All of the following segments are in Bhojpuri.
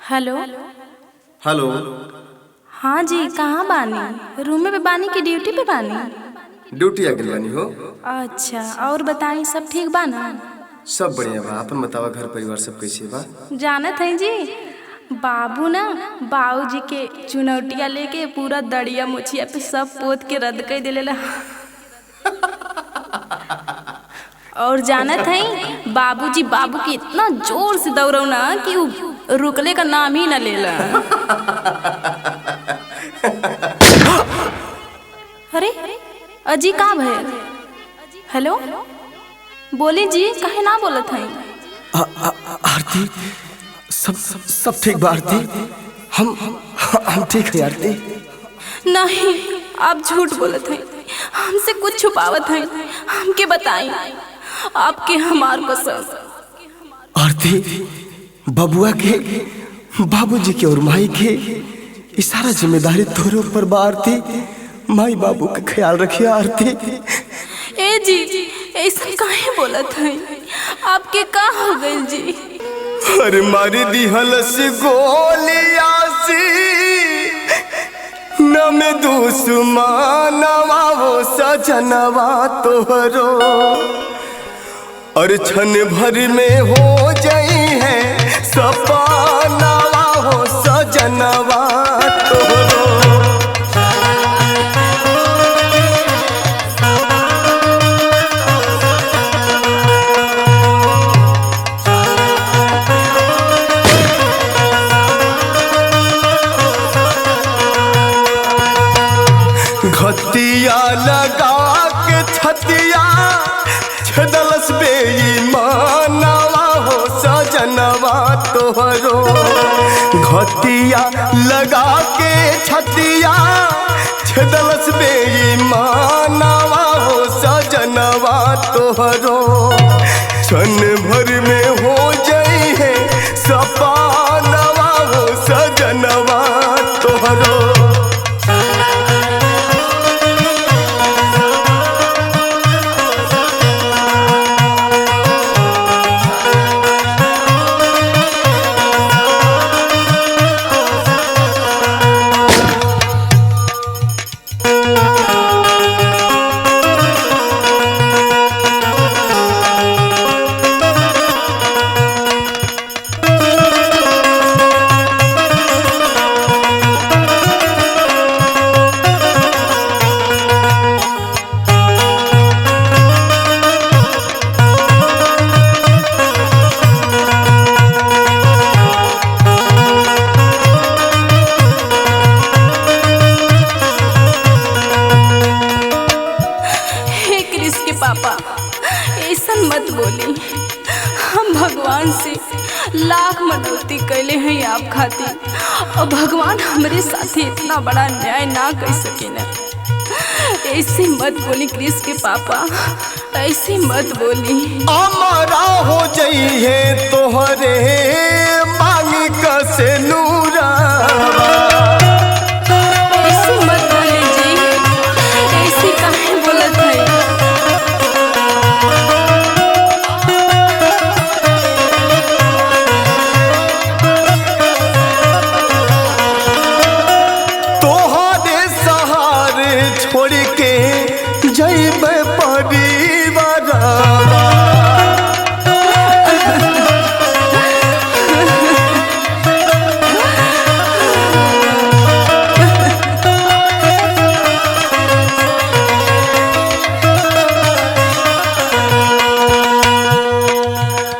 हेलो। हेलो। हाँ जी, कहाँ बानी? रूम में बानी की ड्यूटी पे बानी? ड्यूटी आ गई बानी हो। अच्छा, और बताई सब ठीक बा ना? सब बढ़िया बा। अपन बतावा, घर परिवार सब कैसे बा? जानत है जी, बाबू ना बाबूजी के चुनौतिया लेके पूरा दड़िया मुछिया पे सब पोत के रद्द कर देले। और जानत है बाबूजी बाबू के इतना जोर से दौड़ौना कि वो रुकले का नाम ही न लेला। अरे अजी का भैल? हेलो, बोली जी, काहे ना बोलत है? आरती, सब ठीक बा आरती। हम ठीक है आरती। नहीं, आप झूठ बोलत हैं, हमसे कुछ छुपावत हैं। हमके बताई, आपके हमार पसंद। आरती, बबुआ के, बाबूजी के और माई के ये सारा जिम्मेदारी तोरे ऊपर बा आरती। माई बाबू का ख्याल रखिए आरती। ए जी, ऐसा काहे बोलत हैं? आपके का हो गइल जी? अरे मारी दिहलस गोलिया सी न में दुश्मनवा वो सजनवा तोहरो, और क्षण भर में हो जाई है सपनवा हो सजनवा तोहरो। घतिया लगा के छतिया छदलस बेईमानवा हो सजनवा तोहरो। घतिया लगा के छतिया छदलस बेईमानवा हो सजनवा तोहरो। क्षण भर में हो जाई है सपनवा हो सजनवा तोहरो। पापा, ऐसा मत बोली। हम भगवान से लाख मनौती कैले हैं आप खातिर, और भगवान हमारे साथ इतना बड़ा न्याय ना कर सके ना। ऐसे मत बोली कृष्ण के पापा, ऐसे मत बोली। अमरा हो जाइए तोहरे मांग कसे नूरा। ऐसे मत बोली जी, ऐसे काहे बोलत है? छोड़ के जैब परिवारवा।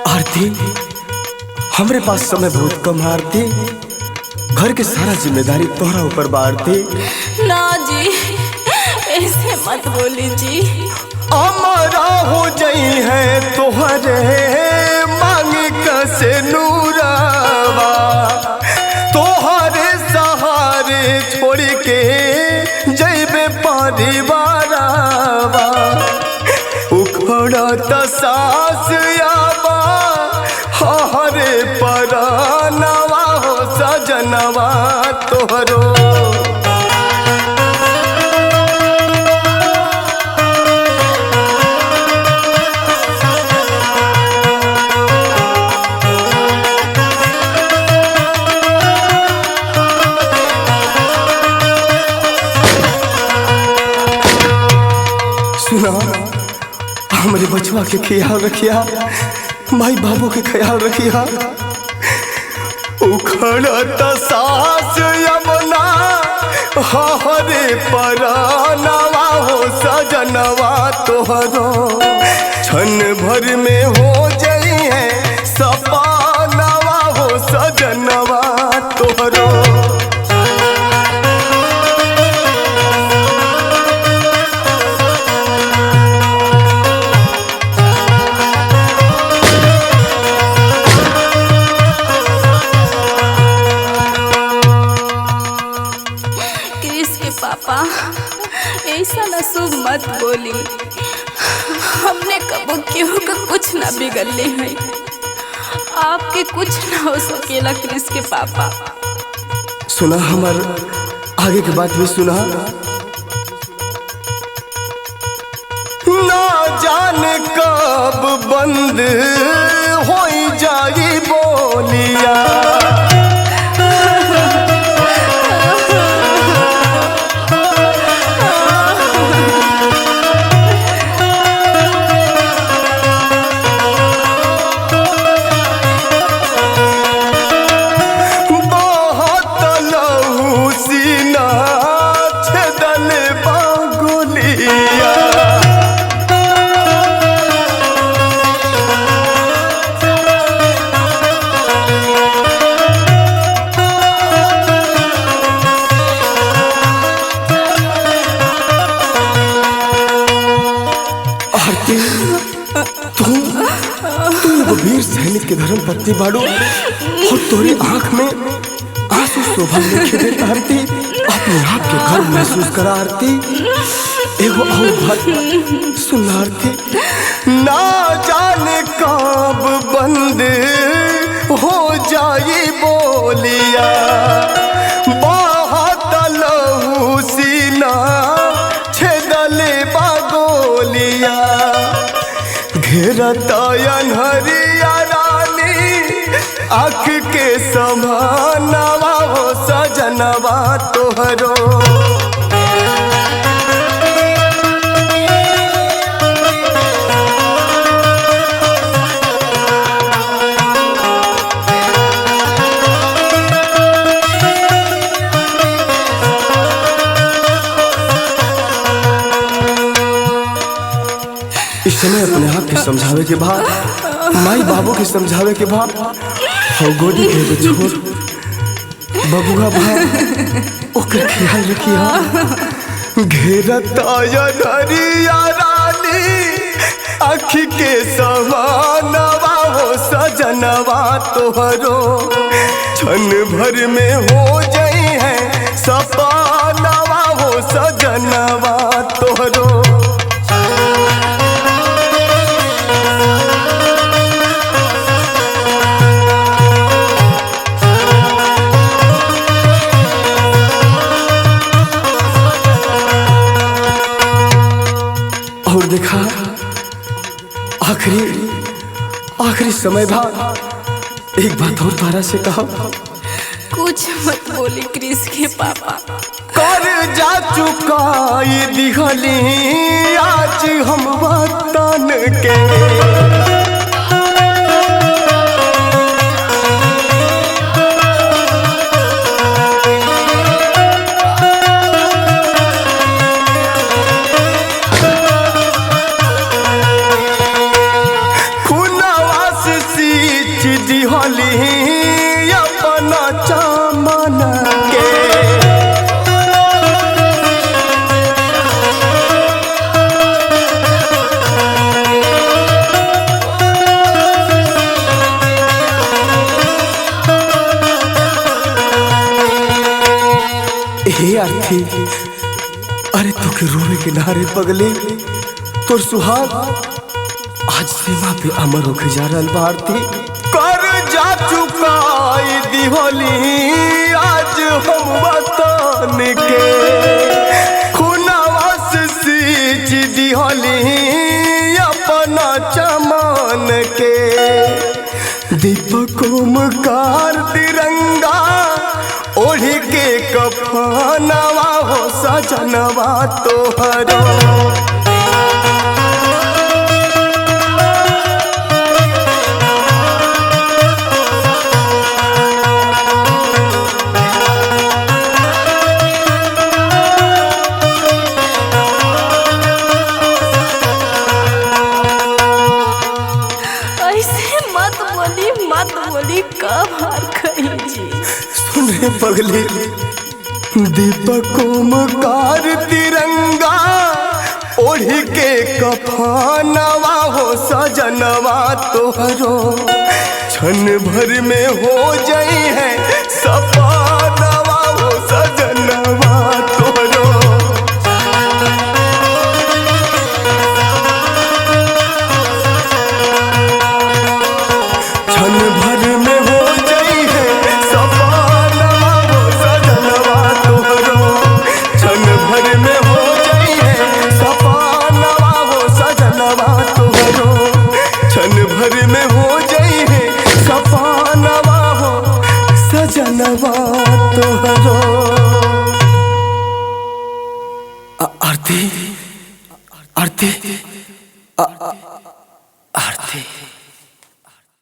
आरती, हमरे पास समय बहुत कम है आरती। घर के सारा जिम्मेदारी तोहरा ऊपर बा आरती। ना जी, ऐसे मत बोली जी। अमरा हो जाई है तोहरे मांग कसे नूरावा। तोहरे सहारे छोड़ के जैबे परिवारवा। उखड़त सास आबा हरे परानवा हो सजनवा तोहरो। के ख्याल रखिया, माई बाबू के ख्याल रखिया। उखड़ता सास यमुना हरे परानवा हो सजनवा तोहरो, क्षण भर में हो जाई है सपनवा हो सजनवा तोहरो। पापा ऐसा ना शुभ मत बोली, हमने कबो केहू का कुछ ना बिगड़ले है, आपके कुछ ना हो सकेला क्रिस के पापा। सुना हमार आगे की बात भी सुना। ना जाने कब बंद हो जाई बोलिया, वीर सैनिक के धर्म पत्नी बाड़ो और तोरी आंख में आंसू शोभा में खिले आरती, अपने आप के गर्व महसूस करा आरती। एगो और बात सुन आरती, ना जाने कब बंद हो जाई बोलिया, बहुत लहू सीना छेदले बागोलिया, घेरता अनहरिया रानी आँख के समानवा हो सजनवा तोहरो। इस समय अपने आप के समझावे के बाद, माई बाबू के समझावे के बाद, हो गोदी के छोड़ बबुआ भा ओकर ख्याल रखिया। घेरता अनहरिया रानी आँख के समानवा हो सजनवा तोहरो, क्षण भर में हो जाई है सपनवा हो सजनवा तोहरो। और देखा आखिरी समय भा एक बात और तारा से कहा। कुछ मत बोली क्रिस के पापा। कर जा चुकाई दिहली आज हम वतन के, अपना चमन के हे आरती, अरे तो के रोवे के नारे पगले, तोर सुहाग आज सीमा पे अमर होके जा रहल बा आरती। कर जा चुकाई दिहली आज हम वतन के, खुनवा से सींच दिहली अपना चमन के, दीपक ओमकार तिरंगा ओढ़ के कफनवा हो सजनवा तोहरो। बोली कब हार खई जी। सुन रे पगली, दीपक ओमकार तिरंगा ओढ़ के कफनवा हो सजनवा तोहरो क्षण भर में हो जाई है सपनवा हो सजनवा तोहरो। क्षण भर में हो जाई है सपनवा हो सजनवा तोहरो। क्षण भर में हो जाई है सपनवा हो सजनवा तोहरो। क्षण भर में हो जाई है सपनवा हो सजनवा तोहरो। आरती आरती